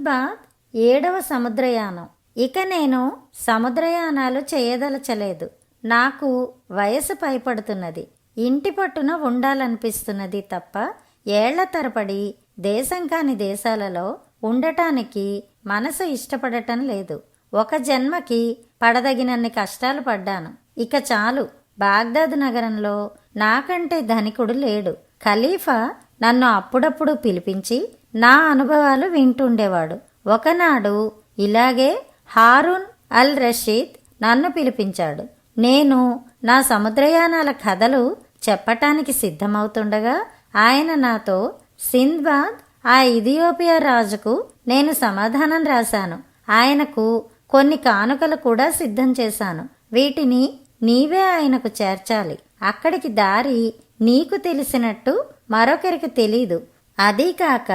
సింద్బాద్ 7వ సముద్రయానం. ఇక నేను సముద్రయానాలు చేయదలచలేదు. నాకు వయసు పైపడుతున్నది. ఇంటి పట్టున ఉండాలనిపిస్తున్నది తప్ప ఏళ్ల తరబడి దేశం కాని దేశాలలో ఉండటానికి మనసు ఇష్టపడటం లేదు. ఒక జన్మకి పడదగినన్ని కష్టాలు పడ్డాను. ఇక చాలు. బాగ్దాద్ నగరంలో నాకంటే ధనికుడు లేడు. ఖలీఫా నన్ను అప్పుడప్పుడు పిలిపించి నా అనుభవాలు వింటుండేవాడు. ఒకనాడు ఇలాగే హారూన్ అల్ రషీద్ నన్ను పిలిపించాడు. నేను నా సముద్రయానాల కథలు చెప్పటానికి సిద్ధమవుతుండగా ఆయన నాతో, సింద్బాద్, ఆ ఇథియోపియా రాజుకు నేను సమాధానం రాశాను. ఆయనకు కొన్ని కానుకలు కూడా సిద్ధం చేశాను. వీటిని నీవే ఆయనకు చేర్చాలి. అక్కడికి దారి నీకు తెలిసినట్టు మరొకరికి తెలీదు. అదీకాక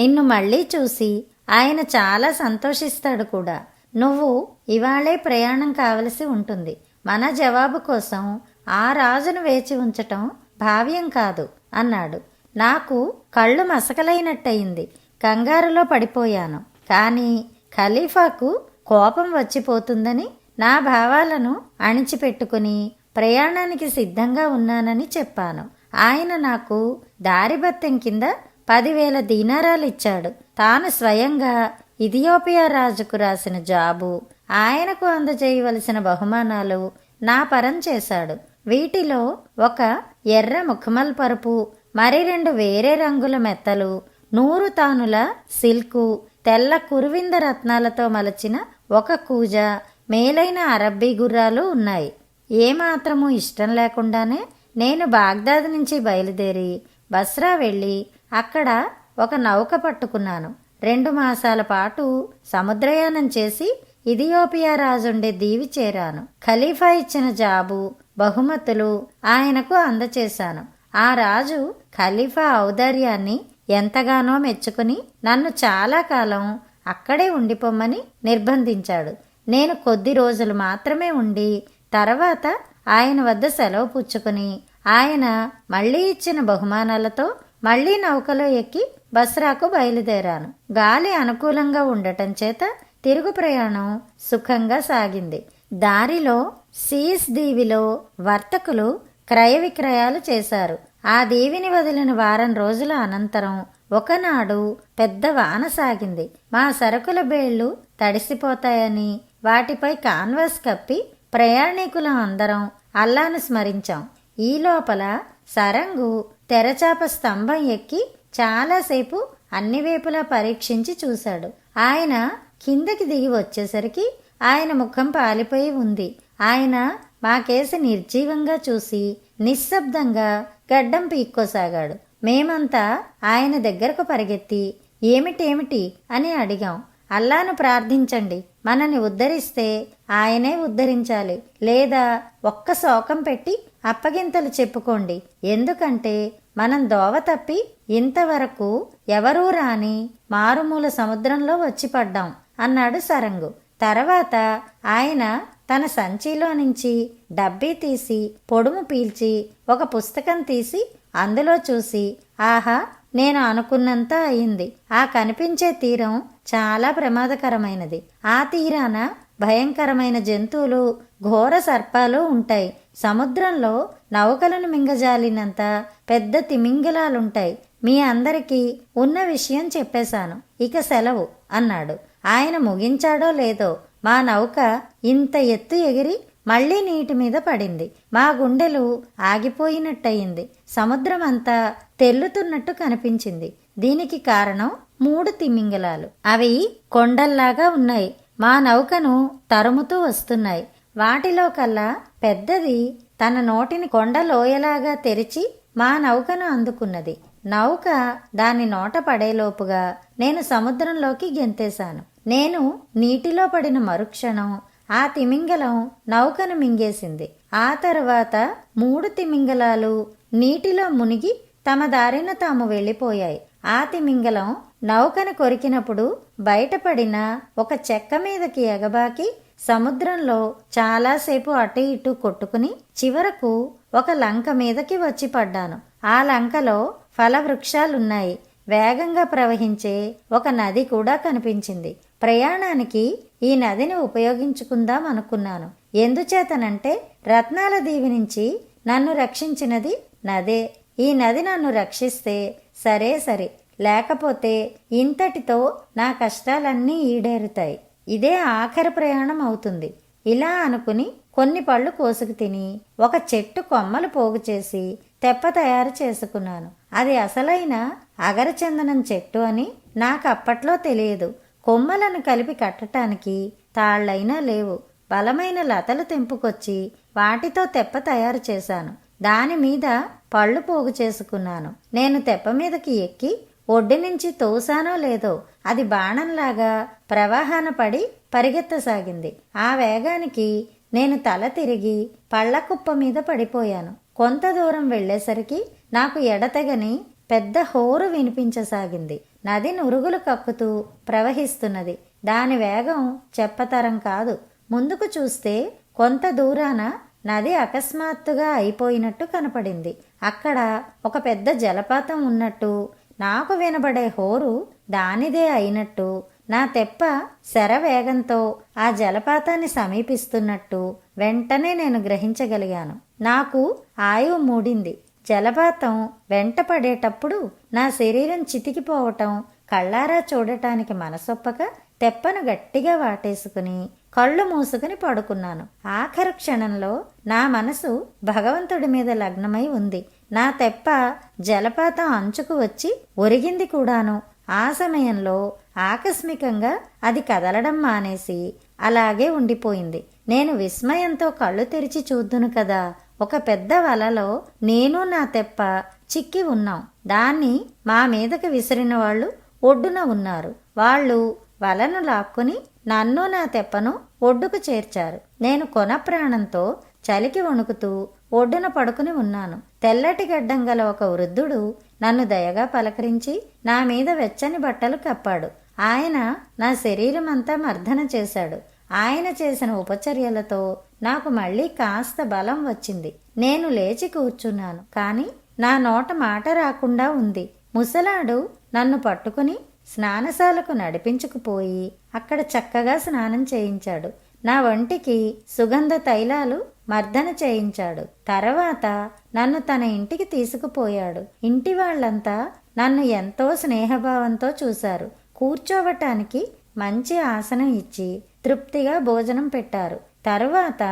నిన్ను మళ్లీ చూసి ఆయన చాలా సంతోషిస్తాడు కూడా. నువ్వు ఇవాళే ప్రయాణం కావలసి ఉంటుంది. మన జవాబు కోసం ఆ రాజును వేచి ఉంచటం భావ్యం కాదు అన్నాడు. నాకు కళ్ళు మసకలైనట్టయింది. కంగారులో పడిపోయాను. కానీ ఖలీఫాకు కోపం వచ్చిపోతుందని నా భావాలను అణిచిపెట్టుకుని ప్రయాణానికి సిద్ధంగా ఉన్నానని చెప్పాను. ఆయన నాకు దారిబత్తెం కింద 10,000 దీనారాలు ఇచ్చాడు. తాను స్వయంగా ఇథియోపియా రాజుకు రాసిన జాబు, ఆయనకు అందజేయవలసిన బహుమానాలు నా పరం చేశాడు. వీటిలో ఒక ఎర్ర ముఖమల్ పరుపు, మరి 2 వేరే రంగుల మెత్తలు, 100 తానుల సిల్కు, తెల్ల కురువింద రత్నాలతో మలచిన ఒక కూజ, మేలైన అరబ్బీ గుర్రాలు ఉన్నాయి. ఏమాత్రమూ ఇష్టం లేకుండానే నేను బాగ్దాద్ నుంచి బయలుదేరి బస్రా వెళ్ళి అక్కడ ఒక నౌక పట్టుకున్నాను. 2 మాసాల పాటు సముద్రయానం చేసి ఇథియోపియా రాజుండే దీవి చేరాను. ఖలీఫా ఇచ్చిన జాబు, బహుమతులు ఆయనకు అందచేశాను. ఆ రాజు ఖలీఫా ఔదార్యాన్ని ఎంతగానో మెచ్చుకుని నన్ను చాలా కాలం అక్కడే ఉండిపోమ్మని నిర్బంధించాడు. నేను కొద్ది రోజులు మాత్రమే ఉండి తర్వాత ఆయన వద్ద సెలవు పుచ్చుకుని ఆయన మళ్లీ ఇచ్చిన బహుమానాలతో మళ్లీ నౌకలో ఎక్కి బస్రాకు బయలుదేరాను. గాలి అనుకూలంగా ఉండటం చేత తిరుగు ప్రయాణం సుఖంగా సాగింది. దారిలో సీస్ దీవిలో వర్తకులు క్రయ విక్రయాలు చేశారు. ఆ దీవిని వదిలిన వారం రోజుల అనంతరం ఒకనాడు పెద్ద వాన సాగింది. మా సరుకుల బేళ్లు తడిసిపోతాయని వాటిపై కాన్వాస్ కప్పి ప్రయాణికులం అందరం అల్లాను స్మరించాం. ఈ లోపల సరంగు తెరచాప స్తంభం ఎక్కి చాలాసేపు అన్ని వైపులా పరీక్షించి చూశాడు. ఆయన కిందకి దిగి వచ్చేసరికి ఆయన ముఖం పాలిపోయి ఉంది. ఆయన మాకేసి నిర్జీవంగా చూసి నిశ్శబ్దంగా గడ్డం పీక్కోసాగాడు. మేమంతా ఆయన దగ్గరకు పరిగెత్తి ఏమిటేమిటి అని అడిగాం. అల్లాను ప్రార్థించండి, మనని ఉద్ధరిస్తే ఆయనే ఉద్ధరించాలి, లేదా ఒక్క శోకం పెట్టి అప్పగింతలు చెప్పుకోండి. ఎందుకంటే మనం దోవ తప్పి ఇంతవరకు ఎవరూ రాని మారుమూల సముద్రంలో వచ్చి పడ్డాం అన్నాడు సరంగు. తర్వాత ఆయన తన సంచిలో నుంచి డబ్బీ తీసి పొడుము పీల్చి ఒక పుస్తకం తీసి అందులో చూసి, ఆహా, నేను అనుకున్నంత అయింది. ఆ కనిపించే తీరం చాలా ప్రమాదకరమైనది. ఆ తీరాన భయంకరమైన జంతువులు, ఘోర సర్పాలు ఉంటాయి. సముద్రంలో నౌకలను మింగజాలినంత పెద్ద తిమింగలాలుంటాయి. మీ అందరికీ ఉన్న విషయం చెప్పేశాను. ఇక సెలవు అన్నాడు. ఆయన ముగించాడో లేదో మా నౌక ఇంత ఎత్తు ఎగిరి మళ్లీ నీటి మీద పడింది. మా గుండెలు ఆగిపోయినట్టయింది. సముద్రం అంతా తెల్లుతున్నట్టు కనిపించింది. దీనికి కారణం 3 తిమింగలాలు. అవి కొండల్లాగా ఉన్నాయి. మా నౌకను తరుముతూ వస్తున్నాయి. వాటిలో కల్లా పెద్దది తన నోటిని కొండలోయలాగా తెరిచి మా నౌకను అందుకున్నది. నౌక దాని నోట పడేలోపుగా నేను సముద్రంలోకి గెంతేశాను. నేను నీటిలో పడిన మరుక్షణం ఆ తిమింగలం నౌకను మింగేసింది. ఆ తర్వాత 3 తిమింగలాలు నీటిలో మునిగి తమ దారిన తాము వెళ్లిపోయాయి. ఆ తిమింగలం నౌకను కొరికినప్పుడు బయటపడిన ఒక చెక్క మీదకి ఎగబాకి సముద్రంలో చాలాసేపు అటు ఇటు కొట్టుకుని చివరకు ఒక లంక మీదకి వచ్చి పడ్డాను. ఆ లంకలో ఫలవృక్షాలున్నాయి. వేగంగా ప్రవహించే ఒక నది కూడా కనిపించింది. ప్రయాణానికి ఈ నదిని ఉపయోగించుకుందాం అనుకున్నాను. ఎందుచేతనంటే రత్నాల దీవి నుంచి నన్ను రక్షించినది నదే. ఈ నది నన్ను రక్షిస్తే సరే, లేకపోతే ఇంతటితో నా కష్టాలన్నీ ఈడేరుతాయి. ఇదే ఆఖరి ప్రయాణం అవుతుంది. ఇలా అనుకుని కొన్ని పళ్ళు కోసుకు తిని ఒక చెట్టు కొమ్మలు పోగు చేసి తెప్ప తయారు చేసుకున్నాను. అది అసలైన అగరచందనం చెట్టు అని నాకు అప్పట్లో తెలియదు. కొమ్మలను కలిపి కట్టడానికి తాళ్లైనా లేవు. బలమైన లతలు తెంపుకొచ్చి వాటితో తెప్ప తయారు చేశాను. దానిమీద పళ్ళు పోగు చేసుకున్నాను. నేను తెప్ప మీదకి ఎక్కి ఒడ్డు నుంచి తోసానో లేదో అది బాణంలాగా ప్రవాహాన పడి పరిగెత్తసాగింది. ఆ వేగానికి నేను తల తిరిగి పళ్ళకుప్ప మీద పడిపోయాను. కొంత దూరం వెళ్లేసరికి నాకు ఎడతెగని పెద్ద హోరు వినిపించసాగింది. నది నురుగులు కక్కుతూ ప్రవహిస్తున్నది. దాని వేగం చెప్పతరం కాదు. ముందుకు చూస్తే కొంత దూరాన నది అకస్మాత్తుగా అయిపోయినట్టు కనపడింది. అక్కడ ఒక పెద్ద జలపాతం ఉన్నట్టు, నాకు వినబడే హోరు దానిదే అయినట్టు, నా తెప్ప శరవేగంతో ఆ జలపాతాన్ని సమీపిస్తున్నట్టు వెంటనే నేను గ్రహించగలిగాను. నాకు ఆయువు మూడింది. జలపాతం వెంట పడేటప్పుడు నా శరీరం చితికిపోవటం కళ్ళారా చూడటానికి మనసొప్పక తెప్పను గట్టిగా వాటేసుకుని కళ్ళు మూసుకుని పడుకున్నాను. ఆఖరి క్షణంలో నా మనసు భగవంతుడి మీద లగ్నమై ఉంది. నా తెప్ప జలపాతం అంచుకు వచ్చి ఒరిగింది కూడాను. ఆ సమయంలో ఆకస్మికంగా అది కదలడం మానేసి అలాగే ఉండిపోయింది. నేను విస్మయంతో కళ్ళు తెరిచి చూద్దును కదా, ఒక పెద్ద వలలో నేను నా తెప్ప చిక్కి ఉన్నాం. దాన్ని మా మీదకి విసిరిన వాళ్ళు ఒడ్డున ఉన్నారు. వాళ్ళు వలను లాక్కుని నన్ను నా తెప్పను ఒడ్డుకు చేర్చారు. నేను కొన ప్రాణంతో చలికి వణుకుతూ ఒడ్డున పడుకుని ఉన్నాను. తెల్లటి గడ్డం గల ఒక వృద్ధుడు నన్ను దయగా పలకరించి నా మీద వెచ్చని బట్టలు కప్పాడు. ఆయన నా శరీరం అంతా మర్దన చేశాడు. ఆయన చేసిన ఉపచర్యలతో నాకు మళ్ళీ కాస్త బలం వచ్చింది. నేను లేచి కూర్చున్నాను. కాని నా నోట మాట రాకుండా ఉంది. ముసలాడు నన్ను పట్టుకుని స్నానశాలకు నడిపించుకుపోయి అక్కడ చక్కగా స్నానం చేయించాడు. నా వంటికి సుగంధ తైలాలు మర్దన చేయించాడు. తర్వాత నన్ను తన ఇంటికి తీసుకుపోయాడు. ఇంటి వాళ్ళంతా నన్ను ఎంతో స్నేహభావంతో చూశారు. కూర్చోవటానికి మంచి ఆసనం ఇచ్చి తృప్తిగా భోజనం పెట్టారు. తరువాత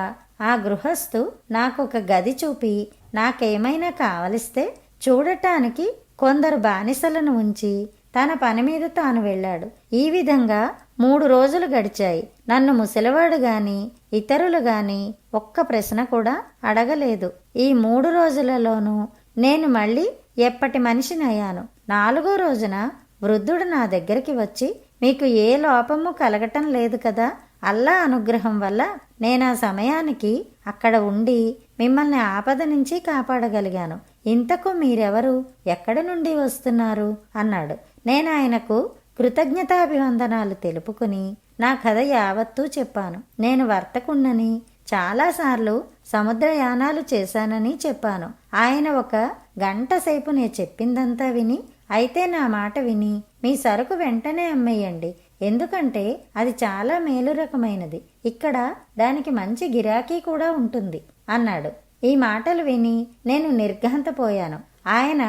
ఆ గృహస్థు నాకొక గది చూపి నాకేమైనా కావలిస్తే చూడటానికి కొందరు బానిసలను ఉంచి తన పని మీద తాను వెళ్ళాడు. ఈ విధంగా 3 రోజులు గడిచాయి. నన్ను ముసలివాడు గాని ఇతరులు గాని ఒక్క ప్రశ్న కూడా అడగలేదు. ఈ 3 రోజులలోనూ నేను మళ్ళీ ఎప్పటి మనిషినయ్యాను. 4వ రోజున వృద్ధుడు నా దగ్గరికి వచ్చి, మీకు ఏ లోపము కలగటం లేదు కదా, అల్లా అనుగ్రహం వల్ల నేనా సమయానికి అక్కడ ఉండి మిమ్మల్ని ఆపద నుంచి కాపాడగలిగాను. ఇంతకు మీరెవరు, ఎక్కడి నుండి వస్తున్నారు అన్నాడు. నేను ఆయనకు కృతజ్ఞతాభివందనాలు తెలుపుకుని నా కథ యావత్తూ చెప్పాను. నేను వర్తకుండని, చాలాసార్లు సముద్రయానాలు చేశానని చెప్పాను. ఆయన ఒక గంట సేపు నేను చెప్పిందంతా విని, అయితే నా మాట విని మీ సరుకు వెంటనే అమ్మేయండి, ఎందుకంటే అది చాలా మేలు రకమైనది, ఇక్కడ దానికి మంచి గిరాకీ కూడా ఉంటుంది అన్నాడు. ఈ మాటలు విని నేను నిర్ఘాంతపోయాను. ఆయన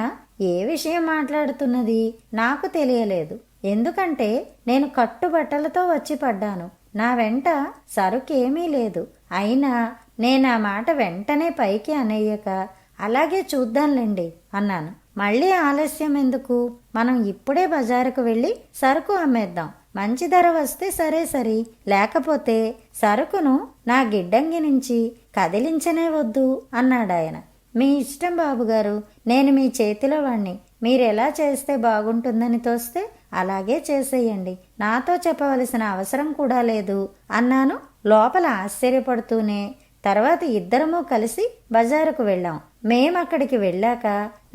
ఏ విషయం మాట్లాడుతున్నది నాకు తెలియలేదు. ఎందుకంటే నేను కట్టుబట్టలతో వచ్చి పడ్డాను. నా వెంట సరుకేమీ లేదు. అయినా నేనా మాట వెంటనే పైకి అనేయక, అలాగే చూద్దాంలేండి అన్నాను. మళ్ళీ ఆలస్యం ఎందుకు, మనం ఇప్పుడే బజారుకు వెళ్ళి సరుకు అమ్మేద్దాం. మంచి ధర వస్తే సరే, లేకపోతే సరుకును నా గిడ్డంగి నుంచి కదిలించనే వద్దు అన్నాడాయన. మీ ఇష్టం బాబుగారు, నేను మీ చేతిలో వాణ్ణి. మీరెలా చేస్తే బాగుంటుందని తోస్తే అలాగే చేసేయండి, నాతో చెప్పవలసిన అవసరం కూడా లేదు అన్నాను లోపల ఆశ్చర్యపడుతూనే. తర్వాత ఇద్దరము కలిసి బజారుకు వెళ్ళాం. మేమక్కడికి వెళ్ళాక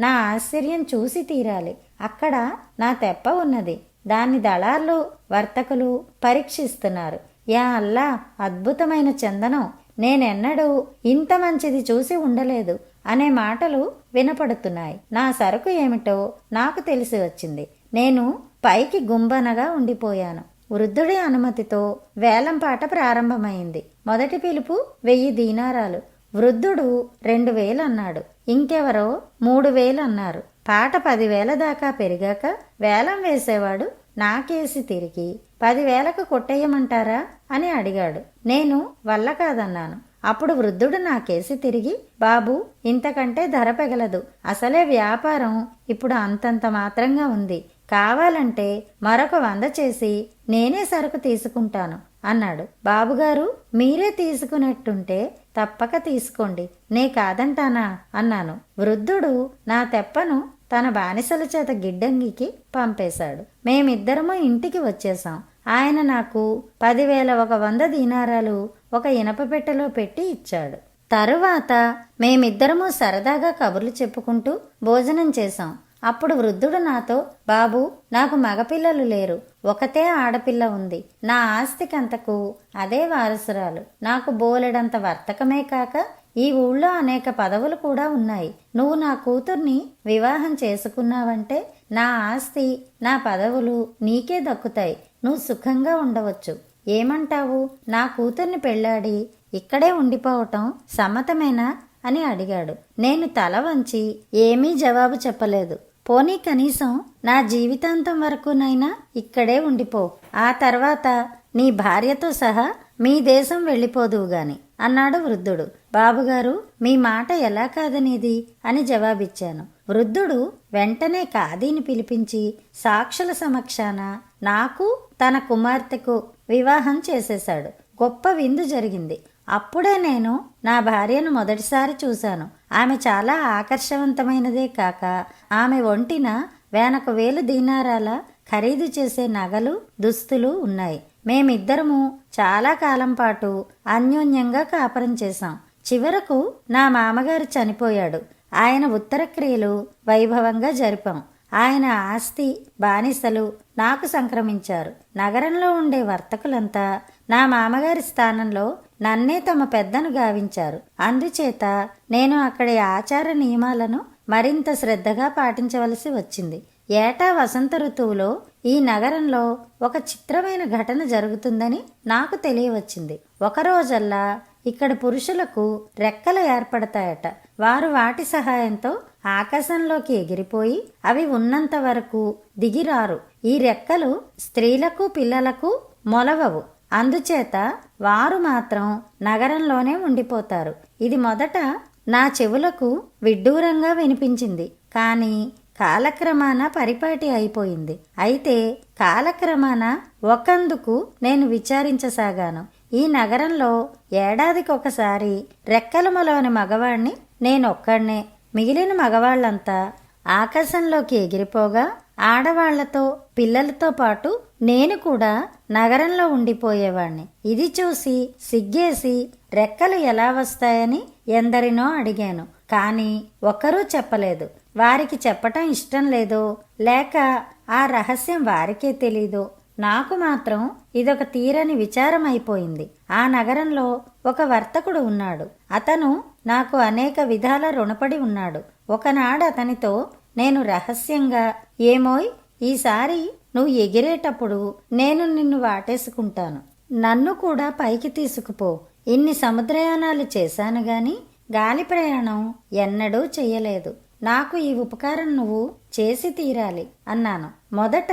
నా ఆశ్చర్యం చూసి తీరాలి. అక్కడ నా తెప్ప ఉన్నది. దాన్ని దళార్లు, వర్తకులు పరీక్షిస్తున్నారు. యా అల్లా, అద్భుతమైన చందనం, నేనెన్నడూ ఇంత మంచిది చూసి ఉండలేదు అనే మాటలు వినపడుతున్నాయి. నా సరుకు ఏమిటో నాకు తెలిసి వచ్చింది. నేను పైకి గుంబనగా ఉండిపోయాను. వృద్ధుడి అనుమతితో వేలంపాట ప్రారంభమైంది. మొదటి పిలుపు 1000 దీనారాలు. వృద్ధుడు 2000 అన్నాడు. ఇంకెవరో 3000 అన్నారు. పాట 10,000 దాకా పెరిగాక వేలం వేసేవాడు నాకేసి తిరిగి 10,000కు కొట్టేయమంటారా అని అడిగాడు. నేను వల్ల కాదన్నాను. అప్పుడు వృద్ధుడు నాకేసి తిరిగి, బాబు, ఇంతకంటే ధర పెగలదు. అసలే వ్యాపారం ఇప్పుడు అంతంత మాత్రంగా ఉంది. కావాలంటే మరొక 100 చేసి నేనే సరుకు తీసుకుంటాను అన్నాడు. బాబుగారు, మీరే తీసుకునేట్టుంటే తప్పక తీసుకోండి, నే కాదంటానా అన్నాను. వృద్ధుడు నా తెప్పను తన బానిసల చేత గిడ్డంగికి పంపేశాడు. మేమిద్దరము ఇంటికి వచ్చేశాం. ఆయన నాకు 10,000 ఒక 100 దీనారాలు ఒక ఇనప పెట్టెలో పెట్టి ఇచ్చాడు. తరువాత మేమిద్దరము సరదాగా కబుర్లు చెప్పుకుంటూ భోజనం చేశాం. అప్పుడు వృద్ధుడు నాతో, బాబు, నాకు మగపిల్లలు లేరు, ఒకతే ఆడపిల్ల ఉంది. నా ఆస్తికంతకు అదే వారసురాలు. నాకు బోలెడంత వర్తకమే కాక ఈ ఊళ్ళో అనేక పదవులు కూడా ఉన్నాయి. నువ్వు నా కూతుర్ని వివాహం చేసుకున్నావంటే నా ఆస్తి, నా పదవులు నీకే దక్కుతాయి. నువ్వు సుఖంగా ఉండవచ్చు. ఏమంటావు? నా కూతుర్ని పెళ్ళాడి ఇక్కడే ఉండిపోవటం సమ్మతమేనా అని అడిగాడు. నేను తల వంచి ఏమీ జవాబు చెప్పలేదు. పోనీ కనీసం నా జీవితాంతం వరకునైనా ఇక్కడే ఉండిపో. ఆ తర్వాత నీ భార్యతో సహా మీ దేశం వెళ్ళిపోదువు గాని అన్నాడు వృద్ధుడు. బాబుగారు, మీ మాట ఎలా కాదనేది అని జవాబిచ్చాను. వృద్ధుడు వెంటనే ఖాదీని పిలిపించి సాక్షుల సమక్షాన నాకు తన కుమార్తెకు వివాహం చేసేశాడు. గొప్ప విందు జరిగింది. అప్పుడే నేను నా భార్యను మొదటిసారి చూశాను. ఆమె చాలా ఆకర్షవంతమైనదే కాక ఆమె ఒంటిన 1,000 దీనారాల ఖరీదు చేసే నగలు, దుస్తులు ఉన్నాయి. మేమిద్దరము చాలా కాలం పాటు అన్యోన్యంగా కాపురం చేశాం. చివరకు నా మామగారు చనిపోయాడు. ఆయన ఉత్తరక్రియలు వైభవంగా జరిపాం. ఆయన ఆస్తి, బానిసలు నాకు సంక్రమించారు. నగరంలో ఉండే వర్తకులంతా నా మామగారి స్థానంలో నన్నే తమ పెద్దను గావించారు. అందుచేత నేను అక్కడి ఆచార నియమాలను మరింత శ్రద్ధగా పాటించవలసి వచ్చింది. ఏటా వసంత ఋతువులో ఈ నగరంలో ఒక చిత్రమైన ఘటన జరుగుతుందని నాకు తెలియవచ్చింది. ఒకరోజల్లా ఇక్కడ పురుషులకు రెక్కలు ఏర్పడతాయట. వారు వాటి సహాయంతో ఆకాశంలోకి ఎగిరిపోయి అవి ఉన్నంత వరకు దిగిరారు. ఈ రెక్కలు స్త్రీలకు, పిల్లలకు మొలవవు. అందుచేత వారు మాత్రం నగరంలోనే ఉండిపోతారు. ఇది మొదట నా చెవులకు విడ్డూరంగా వినిపించింది. కానీ కాలక్రమాన పరిపాటి అయిపోయింది. అయితే కాలక్రమాన ఒకందుకు నేను విచారించసాగాను. ఈ నగరంలో ఏడాదికొకసారి రెక్కలు మొలవని మగవాణ్ణి నేనొక్కడ్నే. మిగిలిన మగవాళ్లంతా ఆకాశంలోకి ఎగిరిపోగా ఆడవాళ్లతో, పిల్లలతో పాటు నేను కూడా నగరంలో ఉండిపోయేవాణ్ణి. ఇది చూసి సిగ్గేసి రెక్కలు ఎలా వస్తాయని ఎందరినో అడిగాను. కానీ ఒక్కరూ చెప్పలేదు. వారికి చెప్పటం ఇష్టం లేదో లేక ఆ రహస్యం వారికే తెలీదో నాకు మాత్రం ఇదొక తీరని విచారం అయిపోయింది. ఆ నగరంలో ఒక వర్తకుడు ఉన్నాడు. అతను నాకు అనేక విధాల రుణపడి ఉన్నాడు. ఒకనాడు అతనితో నేను రహస్యంగా, ఏమోయ్, ఈసారి నువ్వు ఎగిరేటప్పుడు నేను నిన్ను వాటేసుకుంటాను. నన్ను కూడా పైకి తీసుకుపో. ఇన్ని సముద్రయానాలు చేశాను గాని గాలి ప్రయాణం ఎన్నడూ చెయ్యలేదు. నాకు ఈ ఉపకారం నువ్వు చేసి తీరాలి అన్నాను. మొదట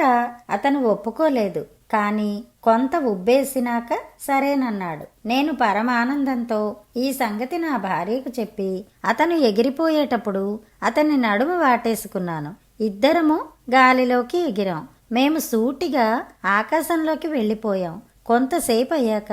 అతను ఒప్పుకోలేదు. కాని కొంత ఉబ్బేసినాక సరేనన్నాడు. నేను పరమానందంతో ఈ సంగతి నా భార్యకు చెప్పి అతను ఎగిరిపోయేటప్పుడు అతన్ని నడుము వాటేసుకున్నాను. ఇద్దరము గాలిలోకి ఎగిరాం. మేము సూటిగా ఆకాశంలోకి వెళ్ళిపోయాం. కొంతసేపు అయ్యాక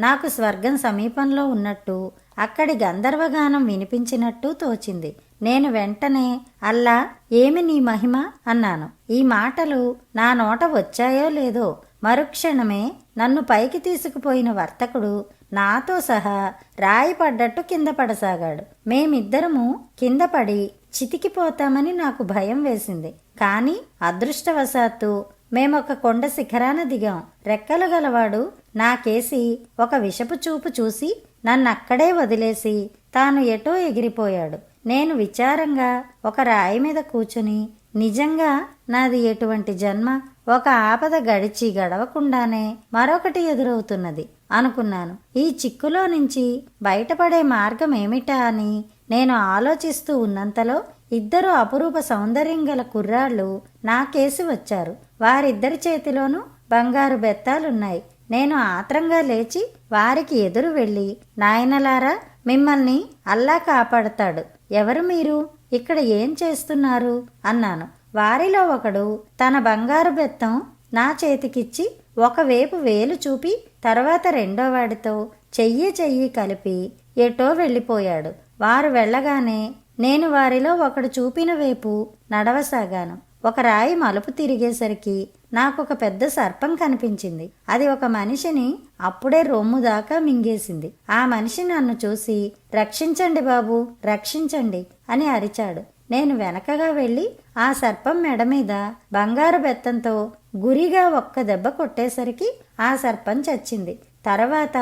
నాకు స్వర్గం సమీపంలో ఉన్నట్టు, అక్కడి గంధర్వగానం వినిపించినట్టు తోచింది. నేను వెంటనే, అల్లా, ఏమి నీ మహిమ అన్నాను. ఈ మాటలు నా నోట వచ్చాయో లేదో మరుక్షణమే నన్ను పైకి తీసుకుపోయిన వర్తకుడు నాతో సహా రాయి పడ్డట్టు కింద పడసాగాడు. మేమిద్దరము కింద పడి చితికిపోతామని నాకు భయం వేసింది. కాని అదృష్టవశాత్తు మేమొక కొండ శిఖరాన దిగాం. రెక్కలు గలవాడు నాకేసి ఒక విషపు చూపు చూసి నన్నక్కడే వదిలేసి తాను ఎటో ఎగిరిపోయాడు. నేను విచారంగా ఒక రాయి మీద కూచుని నిజంగా నాది ఎటువంటి జన్మ! ఒక ఆపద గడిచి గడవకుండానే మరొకటి ఎదురవుతున్నది అనుకున్నాను. ఈ చిక్కులో నుంచి బయటపడే మార్గం ఏమిటా అని నేను ఆలోచిస్తూ ఉన్నంతలో ఇద్దరు అపురూప సౌందర్యం గల కుర్రాళ్ళు నా కేసి వచ్చారు. వారిద్దరి చేతిలోనూ బంగారు బెత్తాలున్నాయి. నేను ఆత్రంగా లేచి వారికి ఎదురు వెళ్ళి, నాయనలారా, మిమ్మల్ని అల్లా కాపాడతాడు. ఎవరు మీరు? ఇక్కడ ఏం చేస్తున్నారు అన్నాను. వారిలో ఒకడు తన బంగారు బెత్తం నా చేతికిచ్చి ఒకవైపు వేలు చూపి తర్వాత రెండో వాడితో చెయ్యి కలిపి ఎటో వెళ్ళిపోయాడు. వారు వెళ్ళగానే నేను వారిలో ఒకడు చూపిన వైపు నడవసాగాను. ఒక రాయి మలుపు తిరిగేసరికి నాకొక పెద్ద సర్పం కనిపించింది. అది ఒక మనిషిని అప్పుడే రొమ్ము దాకా మింగేసింది. ఆ మనిషి నన్ను చూసి, రక్షించండి బాబు, రక్షించండి అని అరిచాడు. నేను వెనకగా వెళ్ళి ఆ సర్పం మెడ మీద బంగారు బెత్తంతో గురిగా ఒక్క దెబ్బ కొట్టేసరికి ఆ సర్పం చచ్చింది. తర్వాత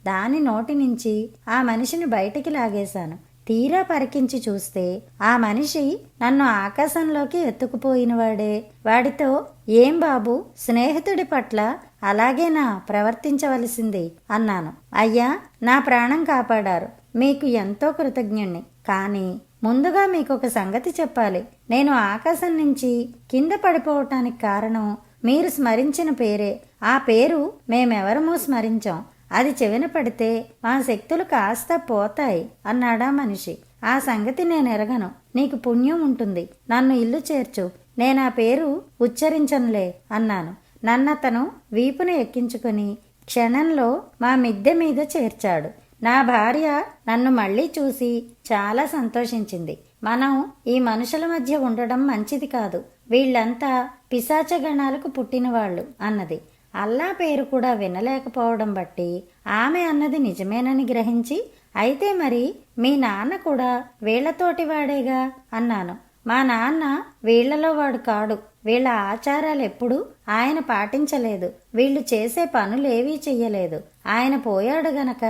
దాని నోటి నుంచి ఆ మనిషిని బయటికి లాగేశాను. తీరా పరికించి చూస్తే ఆ మనిషి నన్ను ఆకాశంలోకి ఎత్తుకుపోయినవాడే. వాడితో, ఏం బాబు, స్నేహితుడి పట్ల అలాగేనా ప్రవర్తించవలసింది అన్నాను. అయ్యా, నా ప్రాణం కాపాడారు, మీకు ఎంతో కృతజ్ఞుణ్ణి. కానీ ముందుగా మీకొక సంగతి చెప్పాలి. నేను ఆకాశం నుంచి కింద పడిపోవటానికి కారణం మీరు స్మరించిన పేరే. ఆ పేరు మేమెవరమూ స్మరించాం. అది చెవిన పడితే మా శక్తులు కాస్త పోతాయి అన్నాడా మనిషి. ఆ సంగతి నేను ఎరగను. నీకు పుణ్యం ఉంటుంది, నన్ను ఇల్లు చేర్చు, నేనా పేరు ఉచ్చరించనులే అన్నాను. నన్నతను వీపును ఎక్కించుకుని క్షణంలో మా మిద్దె మీద చేర్చాడు. నా భార్య నన్ను మళ్ళీ చూసి చాలా సంతోషించింది. మనం ఈ మనుషుల మధ్య ఉండడం మంచిది కాదు, వీళ్ళంతా పిశాచగణాలకు పుట్టినవాళ్ళు అన్నది. అల్లా పేరు కూడా వినలేకపోవడం బట్టి ఆమె అన్నది నిజమేనని గ్రహించి, అయితే మరి మీ నాన్న కూడా వీళ్లతోటి వాడేగా అన్నాను. మా నాన్న వీళ్లలో వాడు కాడు. వీళ్ల ఆచారాలెప్పుడూ ఆయన పాటించలేదు. వీళ్లు చేసే పనులేవీ చెయ్యలేదు. ఆయన పోయాడు గనక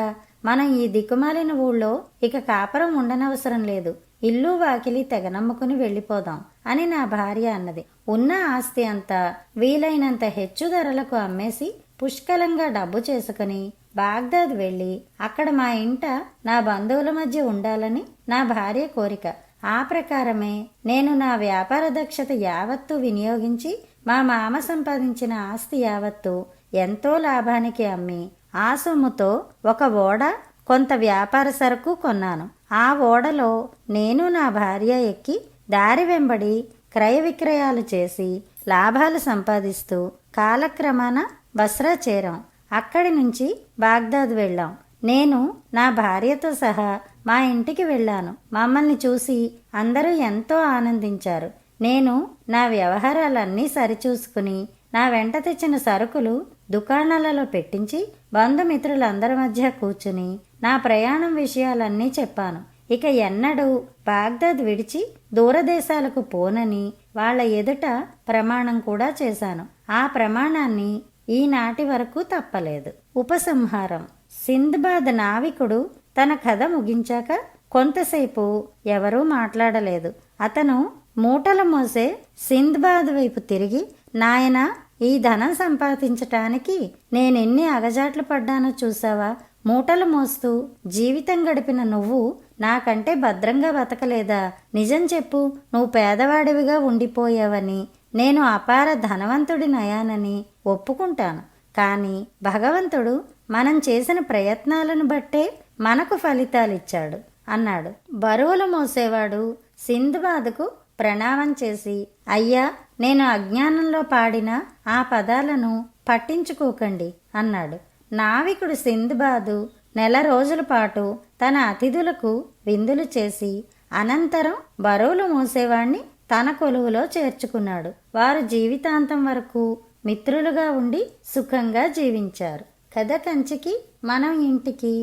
మనం ఈ దిక్కుమాలిన ఊళ్ళో ఇక కాపురం ఉండనవసరం లేదు. ఇల్లు వాకిలి తెగనమ్ముకుని వెళ్ళిపోదాం అని నా భార్య అన్నది. ఉన్న ఆస్తి అంతా వీలైనంత హెచ్చు ధరలకు అమ్మేసి పుష్కలంగా డబ్బు చేసుకుని బాగ్దాద్ వెళ్ళి అక్కడ మా ఇంట నా బంధువుల మధ్య ఉండాలని నా భార్య కోరిక. ఆ ప్రకారమే నేను నా వ్యాపార దక్షత యావత్తు వినియోగించి మా మామ సంపాదించిన ఆస్తి యావత్తు ఎంతో లాభానికి అమ్మి ఆ సొమ్ముతో ఒక ఓడ, కొంత వ్యాపార సరుకు కొన్నాను. ఆ ఓడలో నేను నా భార్య ఎక్కి దారి వెంబడి క్రయ విక్రయాలు చేసి లాభాలు సంపాదిస్తూ కాలక్రమాన బస్రా చేరాం. అక్కడి నుంచి బాగ్దాద్ వెళ్ళాం. నేను నా భార్యతో సహా మా ఇంటికి వెళ్ళాను. మమ్మల్ని చూసి అందరూ ఎంతో ఆనందించారు. నేను నా వ్యవహారాలన్నీ సరిచూసుకుని నా వెంట తెచ్చిన సరుకులు దుకాణాలలో పెట్టించి బంధుమిత్రులందరి మధ్య కూర్చుని నా ప్రయాణం విషయాలన్నీ చెప్పాను. ఇక ఎన్నడూ బాగ్దాద్ విడిచి దూరదేశాలకు పోనని వాళ్ల ఎదుట ప్రమాణం కూడా చేశాను. ఆ ప్రమాణాన్ని ఈనాటి వరకు తప్పలేదు. ఉపసంహారం. సింద్బాద్ నావికుడు తన కథ ముగించాక కొంతసేపు ఎవరూ మాట్లాడలేదు. అతను మూటలు మోసే సింద్బాద్ వైపు తిరిగి, నాయనా, ఈ ధనం సంపాదించటానికి నేనెన్ని అగజాట్లు పడ్డానో చూసావా? మూటలు మోస్తూ జీవితం గడిపిన నువ్వు నాకంటే భద్రంగా బతకలేదా? నిజం చెప్పు, నువ్వు పేదవాడివిగా ఉండిపోయావని, నేను అపార ధనవంతుడినయానని ఒప్పుకుంటాను. కానీ భగవంతుడు మనం చేసిన ప్రయత్నాలను బట్టే మనకు ఫలితాలిచ్చాడు అన్నాడు. బరువులు మోసేవాడు సింద్బాద్కు ప్రణామం చేసి, అయ్యా, నేను అజ్ఞానంలో పాడిన ఆ పదాలను పట్టించుకోకండి అన్నాడు. నావికుడు సింద్బాదు నెల రోజుల పాటు తన అతిథులకు విందులు చేసి అనంతరం బరువులు మోసేవాణ్ణి తన కొలువులో చేర్చుకున్నాడు. వారు జీవితాంతం వరకు మిత్రులుగా ఉండి సుఖంగా జీవించారు. కథ కంచికి, మనం ఇంటికి.